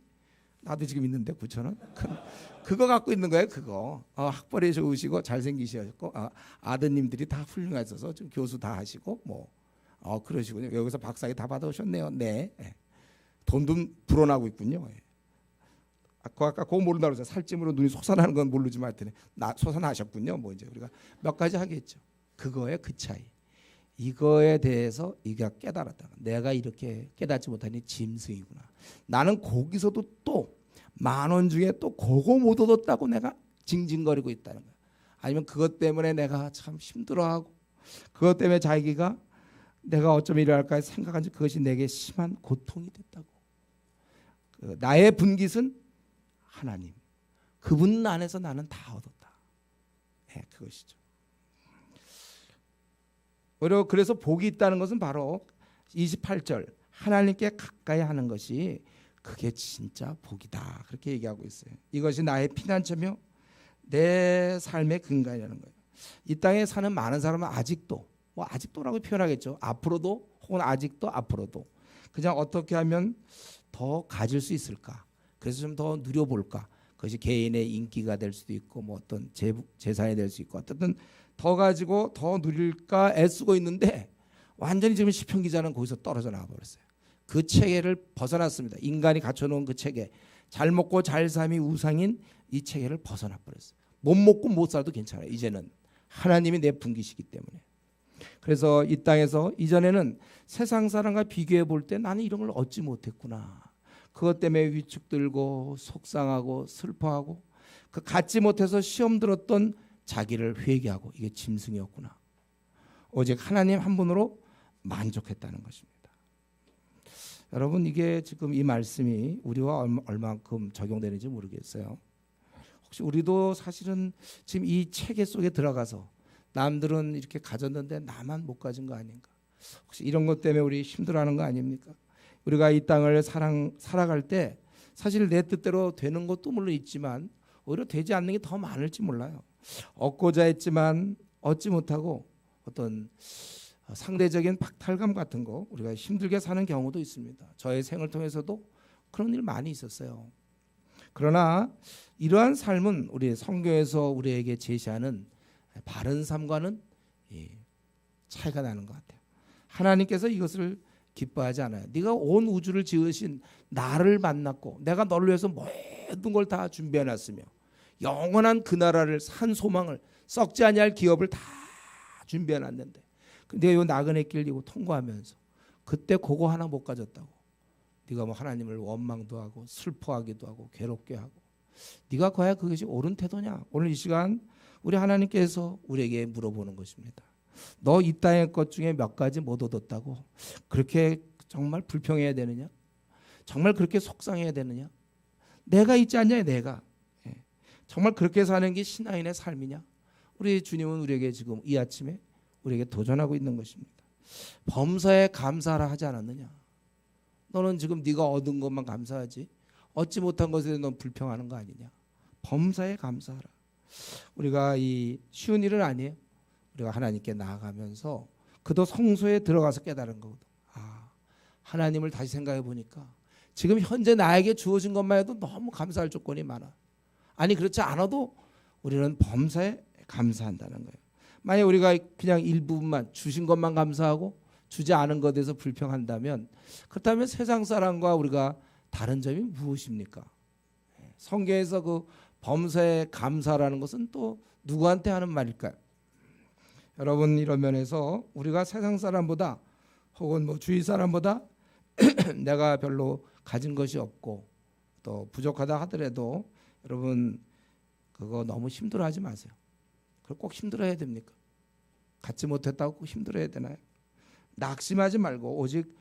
나도 지금 있는데 9,000원? 그거 갖고 있는 거예요. 그거. 학벌이 좋으시고 잘생기시고 아드님들이 다 훌륭하셔서 지금 교수 다 하시고 뭐 그러시군요. 여기서 박사학위 다 받아오셨네요. 네. 돈도 불어나고 있군요. 아까 그거 모른다 그러죠. 살찜으로 눈이 솟아나는 건 모르지만 하여튼 솟아나셨군요. 뭐 이제 우리가 몇 가지 하겠죠. 그거의 그 차이. 이거에 대해서 이가 깨달았다. 내가 이렇게 깨닫지 못하니 짐승이구나. 나는 거기서도 또 10,000원 중에 또 그거 못 얻었다고 내가 징징거리고 있다는 거야. 아니면 그것 때문에 내가 참 힘들어하고 그것 때문에 자기가 내가 어쩌면 이럴까 생각한 지 그것이 내게 심한 고통이 됐다고. 나의 분깃은 하나님. 그분 안에서 나는 다 얻었다. 네, 그것이죠. 오히려 그래서 복이 있다는 것은 바로 28절 하나님께 가까이 하는 것이 그게 진짜 복이다. 그렇게 얘기하고 있어요. 이것이 나의 피난처며 내 삶의 근간이라는 거예요. 이 땅에 사는 많은 사람은 아직도 뭐 아직도라고 표현하겠죠. 앞으로도 혹은 아직도 앞으로도 그냥 어떻게 하면 더 가질 수 있을까? 그래서 좀 더 누려볼까? 그것이 개인의 인기가 될 수도 있고 뭐 어떤 재산이 될 수 있고 어쨌든 더 가지고 더 누릴까 애쓰고 있는데 완전히 지금 시편 기자는 거기서 떨어져 나와 버렸어요. 그 체계를 벗어났습니다. 인간이 갖춰놓은 그 체계, 잘 먹고 잘 삶이 우상인 이 체계를 벗어나 버렸어요. 못 먹고 못 살도 괜찮아요. 이제는 하나님이 내 분기시기 때문에. 그래서 이 땅에서 이전에는 세상 사람과 비교해 볼 때 나는 이런 걸 얻지 못했구나. 그것 때문에 위축들고 속상하고 슬퍼하고 그 갖지 못해서 시험 들었던 자기를 회개하고 이게 짐승이었구나. 오직 하나님 한 분으로 만족했다는 것입니다. 여러분 이게 지금 이 말씀이 우리와 얼만큼 적용되는지 모르겠어요. 혹시 우리도 사실은 지금 이 체계 속에 들어가서 남들은 이렇게 가졌는데 나만 못 가진 거 아닌가? 혹시 이런 것 때문에 우리 힘들어하는 거 아닙니까? 우리가 이 땅을 살아갈 때 사실 내 뜻대로 되는 것도 물론 있지만 오히려 되지 않는 게 더 많을지 몰라요. 얻고자 했지만 얻지 못하고 어떤 상대적인 박탈감 같은 거 우리가 힘들게 사는 경우도 있습니다. 저의 생을 통해서도 그런 일 많이 있었어요. 그러나 이러한 삶은 우리 성경에서 우리에게 제시하는 바른 삶과는 차이가 나는 것 같아요. 하나님께서 이것을 기뻐하지 않아요. 네가 온 우주를 지으신 나를 만났고 내가 너를 위해서 모든 걸 다 준비해놨으며 영원한 그 나라를 산 소망을 썩지 아니할 기업을 다 준비해놨는데 근데 요 나그네 길 이고 통과하면서 그때 그거 하나 못 가졌다고 네가 뭐 하나님을 원망도 하고 슬퍼하기도 하고 괴롭게 하고 네가 과연 그것이 옳은 태도냐? 오늘 이 시간 우리 하나님께서 우리에게 물어보는 것입니다. 너 이 땅의 것 중에 몇 가지 못 얻었다고 그렇게 정말 불평해야 되느냐? 정말 그렇게 속상해야 되느냐? 내가 있지 않냐? 내가 정말 그렇게 사는 게 신앙인의 삶이냐? 우리 주님은 우리에게 지금 이 아침에 우리에게 도전하고 있는 것입니다. 범사에 감사하라 하지 않았느냐? 너는 지금 네가 얻은 것만 감사하지 얻지 못한 것에 대해 넌 불평하는 거 아니냐? 범사에 감사하라. 우리가 이 쉬운 일은 아니에요. 우리가 하나님께 나아가면서 그도 성소에 들어가서 깨달은 거거든. 하나님을 다시 생각해 보니까 지금 현재 나에게 주어진 것만 해도 너무 감사할 조건이 많아. 아니 그렇지 않아도 우리는 범사에 감사한다는 거예요. 만약 우리가 그냥 일부분만 주신 것만 감사하고 주지 않은 것에 대해서 불평한다면 그렇다면 세상 사람과 우리가 다른 점이 무엇입니까? 성경에서 그 범사에 감사라는 것은 또 누구한테 하는 말일까요? 여러분 이런 면에서 우리가 세상 사람보다 혹은 뭐 주위 사람보다 내가 별로 가진 것이 없고 또 부족하다 하더라도 여러분 그거 너무 힘들어하지 마세요. 그걸 꼭 힘들어해야 됩니까? 갖지 못했다고 꼭 힘들어해야 되나요? 낙심하지 말고 오직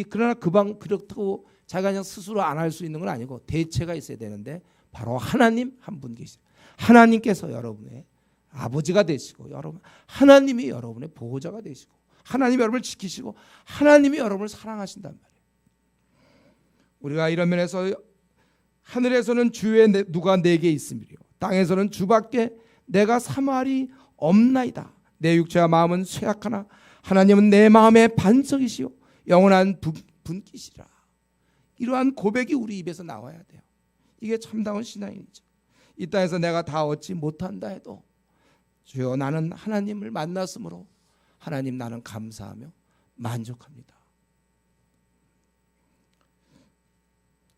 그러나 그렇다고 자기가 그냥 스스로 안 할 수 있는 건 아니고 대체가 있어야 되는데 바로 하나님 한 분 계시죠. 하나님께서 여러분의 아버지가 되시고 여러분 하나님이 여러분의 보호자가 되시고 하나님이 여러분을 지키시고 하나님이 여러분을 사랑하신단 말이에요. 우리가 이런 면에서 하늘에서는 주의 누가 내게 있음이요 땅에서는 주밖에 내가 사말이 없나이다. 내 육체와 마음은 쇠약하나 하나님은 내 마음의 반석이시요 영원한 분기시라. 이러한 고백이 우리 입에서 나와야 돼요. 이게 참다운 신앙이죠. 이 땅에서 내가 다 얻지 못한다 해도 주여 나는 하나님을 만났으므로 하나님 나는 감사하며 만족합니다.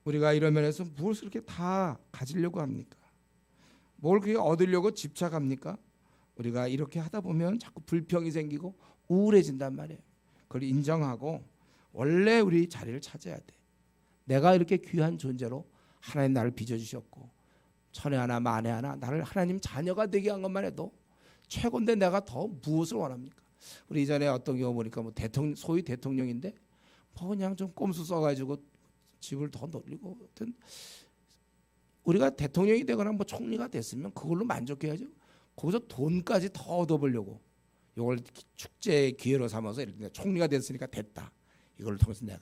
우리가 이런 면에서 무엇을 이렇게 다 가지려고 합니까? 뭘 그렇게 얻으려고 집착합니까? 우리가 이렇게 하다 보면 자꾸 불평이 생기고 우울해진단 말이에요. 그걸 인정하고 원래 우리 자리를 찾아야 돼. 내가 이렇게 귀한 존재로 하나님 나를 빚어주셨고 천에 하나 만에 하나 나를 하나님 자녀가 되게 한 것만 해도 최고인데 내가 더 무엇을 원합니까? 우리 이전에 어떤 경우 보니까 뭐 소위 대통령인데 뭐 그냥 좀 꼼수 써가지고 집을 더 놀리고 하여튼 우리가 대통령이 되거나 뭐 총리가 됐으면 그걸로 만족해야죠. 거기서 돈까지 더 얻어보려고 이걸 축제의 기회로 삼아서 이렇게 총리가 됐으니까 됐다. 이걸 통해서 내가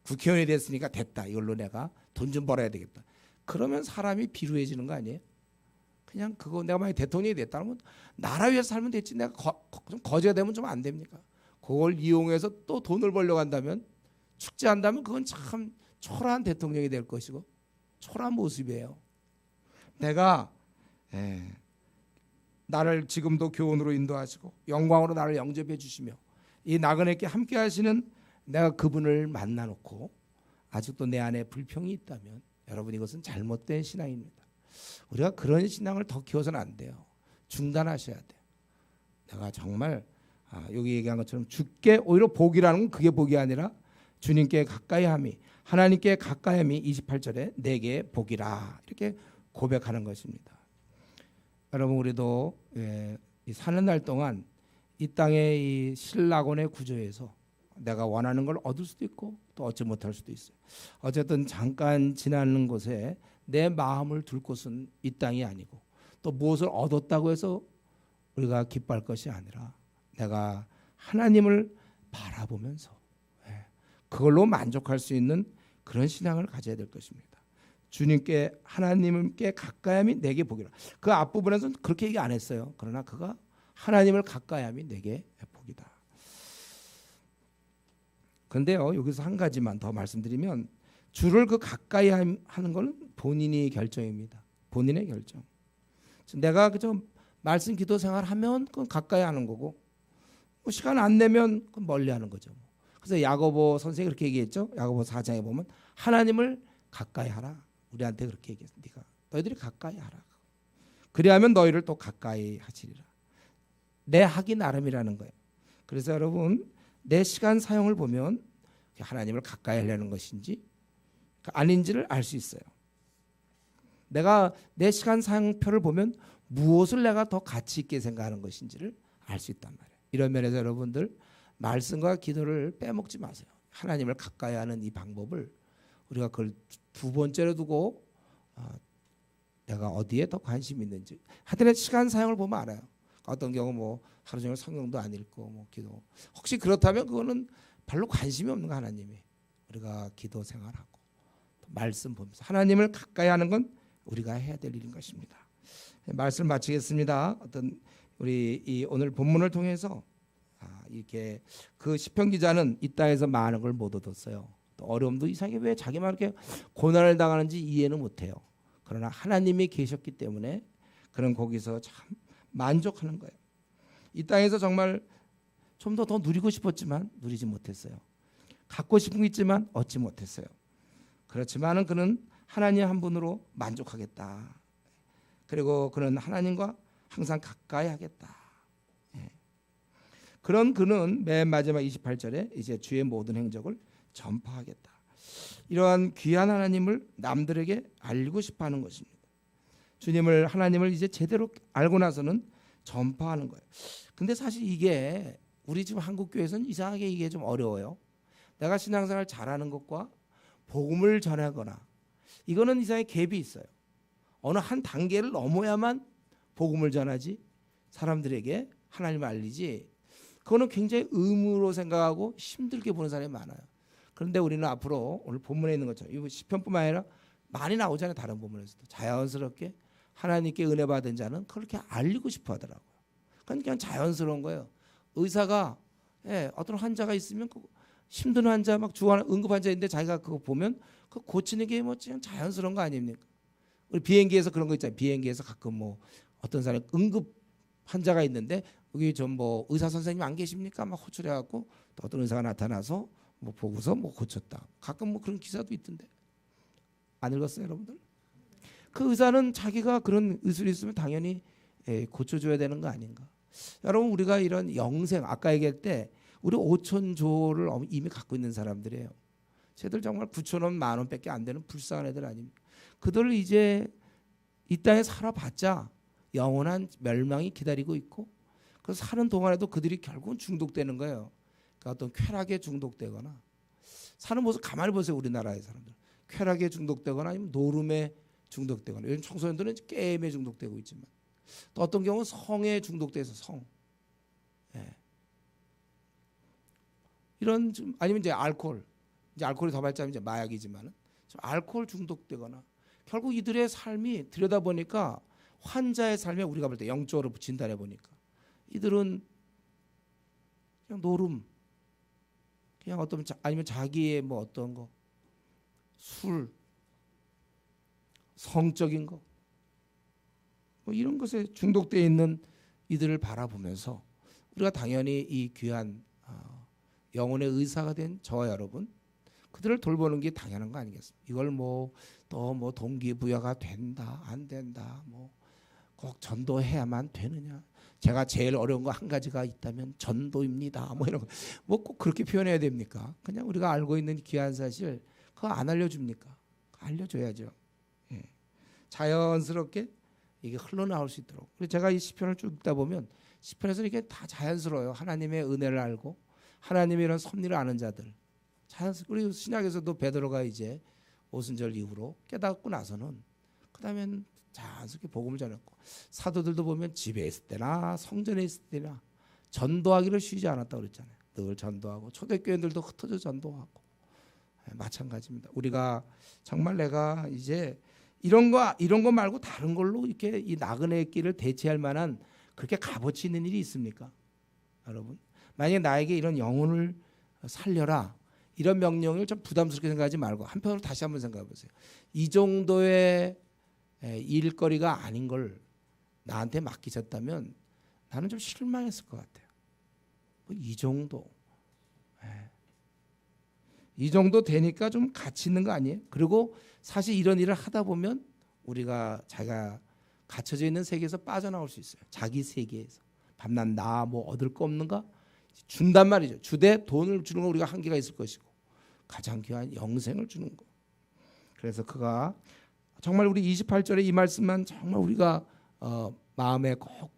국회의원이 됐으니까 됐다. 이걸로 내가 돈 좀 벌어야 되겠다. 그러면 사람이 비루해지는 거 아니에요? 그냥 그거 내가 만약 대통령이 됐다면 나라 위해서 살면 됐지. 내가 좀 거지가 되면 좀 안 됩니까? 그걸 이용해서 또 돈을 벌려고 한다면 축제한다면 그건 참 초라한 대통령이 될 것이고 초라한 모습이에요. 내가 나를 지금도 교훈으로 인도하시고 영광으로 나를 영접해 주시며 이 나그네께 함께 하시는 내가 그분을 만나놓고 아직도 내 안에 불평이 있다면 여러분 이것은 잘못된 신앙입니다. 우리가 그런 신앙을 더 키워서는 안 돼요. 중단하셔야 돼요. 내가 정말 여기 얘기한 것처럼 주께 오히려 복이라는 건 그게 복이 아니라 주님께 가까이함이 하나님께 가까이함이 28절에 내게 복이라 이렇게 고백하는 것입니다. 여러분 우리도 이 사는 날 동안 이 땅의 이 신라곤의 구조에서 내가 원하는 걸 얻을 수도 있고 또 얻지 못할 수도 있어요. 어쨌든 잠깐 지나는 곳에 내 마음을 둘 곳은 이 땅이 아니고 또 무엇을 얻었다고 해서 우리가 기뻐할 것이 아니라 내가 하나님을 바라보면서 그걸로 만족할 수 있는 그런 신앙을 가져야 될 것입니다. 주님께 하나님께 가까이함이 내게 복이라. 그 앞부분에서는 그렇게 얘기 안 했어요. 그러나 그가 하나님을 가까이함이 내게 복이다. 그런데요 여기서 한 가지만 더 말씀드리면 주를 그 가까이 하는 것은 본인이 결정입니다. 본인의 결정. 내가 그저 말씀 기도 생활하면 그건 가까이 하는 거고, 시간 안 내면 그건 멀리 하는 거죠. 그래서 야고보 선생이 그렇게 얘기했죠. 야고보 4장에 보면 하나님을 가까이 하라. 우리한테 그렇게 얘기했어. 네가 너희들이 가까이 하라. 그리하면 너희를 또 가까이 하시리라. 내 하기 나름이라는 거예요. 그래서 여러분, 내 시간 사용을 보면 하나님을 가까이 하려는 것인지 아닌지를 알 수 있어요. 내가 내 시간 사용표를 보면 무엇을 내가 더 가치 있게 생각하는 것인지를 알 수 있단 말이에요. 이런 면에서 여러분들, 말씀과 기도를 빼먹지 마세요. 하나님을 가까이 하는 이 방법을 우리가 그걸 두 번째로 두고 내가 어디에 더 관심이 있는지, 하여튼 시간 사용을 보면 알아요. 어떤 경우 뭐 하루 종일 성경도 안 읽고 뭐 기도, 혹시 그렇다면 그거는 별로 관심이 없는 거. 하나님이 우리가 기도 생활하고 말씀 보면서 하나님을 가까이 하는 건 우리가 해야 될 일인 것입니다. 말씀 마치겠습니다. 어떤 우리 이 오늘 본문을 통해서 이렇게 그 시편 기자는 이 땅에서 많은 걸 못 얻었어요. 또 어려움도 이상하게 왜 자기만 이렇게 고난을 당하는지 이해는 못해요. 그러나 하나님이 계셨기 때문에 그런 거기서 참 만족하는 거예요. 이 땅에서 정말 좀 더 누리고 싶었지만 누리지 못했어요. 갖고 싶은 게 있지만 얻지 못했어요. 그렇지만은 그는 하나님 한 분으로 만족하겠다. 그리고 그는 하나님과 항상 가까이 하겠다. 그런 그는 맨 마지막 28절에 이제 주의 모든 행적을 전파하겠다. 이러한 귀한 하나님을 남들에게 알리고 싶어하는 것입니다. 주님을, 하나님을 이제 제대로 알고 나서는 전파하는 거예요. 근데 사실 이게 우리 지금 한국 교회에서는 이상하게 이게 좀 어려워요. 내가 신앙생활 잘하는 것과 복음을 전하거나 이거는 이상하게 갭이 있어요. 어느 한 단계를 넘어야만 복음을 전하지, 사람들에게 하나님을 알리지, 그거는 굉장히 의무로 생각하고 힘들게 보는 사람이 많아요. 그런데 우리는 앞으로 오늘 본문에 있는 것처럼 이 시편뿐만 아니라 많이 나오잖아요. 다른 본문에서도 자연스럽게 하나님께 은혜 받은 자는 그렇게 알리고 싶어 하더라고요. 그냥 자연스러운 거예요. 의사가 어떤 환자가 있으면 힘든 환자 막 응급 환자인데 자기가 그거 보면 그 고치는 게 뭐 그냥 자연스러운 거 아닙니까? 우리 비행기에서 그런 거 있잖아요. 비행기에서 가끔 뭐 어떤 사람이 응급 환자가 있는데 여기 좀 뭐 의사 선생님 안 계십니까? 막 호출해갖고 또 어떤 의사가 나타나서 뭐 보고서 뭐 고쳤다. 가끔 뭐 그런 기사도 있던데 안 읽었어요, 여러분들? 그 의사는 자기가 그런 의술이 있으면 당연히 고쳐줘야 되는 거 아닌가? 여러분, 우리가 이런 영생, 아까 얘기할 때 우리 5천조를 이미 갖고 있는 사람들이에요. 쟤들 정말 9천원, 만원밖에 안 되는 불쌍한 애들 아닙니까? 그들을 이제 이 땅에 살아봤자 영원한 멸망이 기다리고 있고, 그래서 사는 동안에도 그들이 결국은 중독되는 거예요. 그러니까 어떤 쾌락에 중독되거나, 사는 모습 가만히 보세요. 우리나라의 사람들 쾌락에 중독되거나 아니면 노름에 중독되거나, 요즘 청소년들은 게임에 중독되고 있지만 또 어떤 경우는 성에 중독돼서 이런 좀, 아니면 이제 알코올, 이제 알코올이 더 발전하면 이제 마약이지만은 알코올 중독되거나, 결국 이들의 삶이 들여다보니까 환자의 삶에 우리가 볼 때 영적으로 진단해 보니까 이들은 그냥 노름, 그냥 어떤 아니면 자기의 뭐 어떤 거, 술, 성적인 거, 뭐 이런 것에 중독되어 있는 이들을 바라보면서 우리가 당연히 이 귀한 영혼의 의사가 된 저와 여러분, 그들을 돌보는 게 당연한 거 아니겠습니까? 이걸 뭐 또 뭐 동기부여가 된다 안 된다, 뭐 꼭 전도해야만 되느냐, 제가 제일 어려운 거 한 가지가 있다면 전도입니다, 뭐 이런 거 뭐 꼭 그렇게 표현해야 됩니까? 그냥 우리가 알고 있는 귀한 사실 그거 안 알려줍니까? 알려줘야죠. 자연스럽게 이게 흘러나올 수 있도록. 그래서 제가 이 시편을 쭉 읽다 보면 시편에서 이게 다 자연스러워요. 하나님의 은혜를 알고 하나님의 이런 섭리를 아는 자들, 자연스럽게. 그리고 신약에서도 베드로가 이제 오순절 이후로 깨닫고 나서는 그다음엔 자연스럽게 복음을 전했고, 사도들도 보면 집에 있을 때나 성전에 있을 때나 전도하기를 쉬지 않았다고 그랬잖아요. 늘 전도하고, 초대교회들도 흩어져 전도하고. 마찬가지입니다. 우리가 정말 내가 이제 이런 거 말고 다른 걸로 이렇게 이 나그네의 길을 대체할 만한 그렇게 값어치 있는 일이 있습니까? 여러분, 만약에 나에게 이런 영혼을 살려라, 이런 명령을 좀 부담스럽게 생각하지 말고 한편으로 다시 한번 생각해 보세요. 이 정도의 일거리가 아닌 걸 나한테 맡기셨다면 나는 좀 실망했을 것 같아요. 뭐 이 정도, 이 정도 되니까 좀 가치 있는 거 아니에요? 그리고 사실 이런 일을 하다 보면 우리가 자기가 갇혀져 있는 세계에서 빠져나올 수 있어요. 자기 세계에서. 밤낮 나 뭐 얻을 거 없는가? 준단 말이죠. 주되 돈을 주는 거 우리가 한계가 있을 것이고 가장 귀한 영생을 주는 거. 그래서 그가 정말 우리 28절에 이 말씀만 정말 우리가 마음에 꼭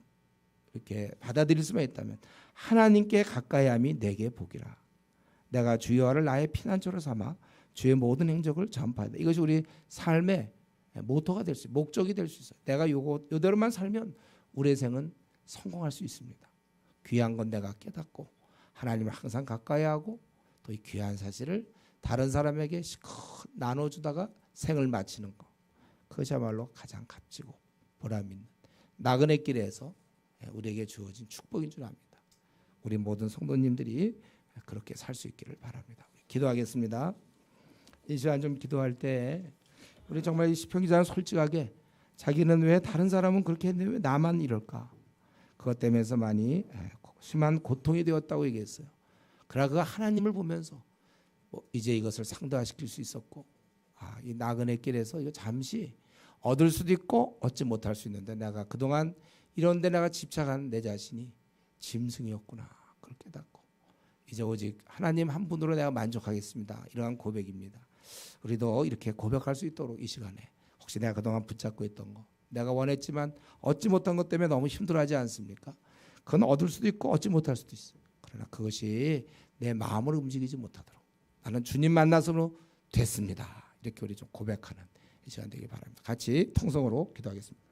이렇게 받아들일 수만 있다면 하나님께 가까이함이 내게 복이라. 내가 주의 여호와를 나의 피난처로 삼아 주의 모든 행적을 전파한다. 이것이 우리 삶의 모토가 될 수, 목적이 될 수 있어요. 내가 요대로만 살면 우리의 생은 성공할 수 있습니다. 귀한 건 내가 깨닫고 하나님을 항상 가까이하고 또 이 귀한 사실을 다른 사람에게 실컷 나눠주다가 생을 마치는 것, 그것이야말로 가장 값지고 보람 있는 나그네 길에서 우리에게 주어진 축복인 줄 압니다. 우리 모든 성도님들이 그렇게 살 수 있기를 바랍니다. 기도하겠습니다. 이 시간 좀 기도할 때 우리 정말 이 시편 기자는 솔직하게 자기는 왜 다른 사람은 그렇게 했는데 왜 나만 이럴까? 그것 때문에서 많이 심한 고통이 되었다고 얘기했어요. 그러나 그가 하나님을 보면서 이제 이것을 상대화시킬 수 있었고, 이 나그네 길에서 이거 잠시 얻을 수도 있고 얻지 못할 수 있는데 내가 그동안 이런 데 내가 집착한 내 자신이 짐승이었구나. 그걸 깨닫고 이제 오직 하나님 한 분으로 내가 만족하겠습니다. 이러한 고백입니다. 우리도 이렇게 고백할 수 있도록 이 시간에 혹시 내가 그동안 붙잡고 있던 거 내가 원했지만 얻지 못한 것 때문에 너무 힘들어하지 않습니까? 그건 얻을 수도 있고 얻지 못할 수도 있어요. 그러나 그것이 내 마음을 움직이지 못하도록 나는 주님 만나서로 됐습니다. 이렇게 우리 좀 고백하는 이 시간 되길 바랍니다. 같이 통성으로 기도하겠습니다.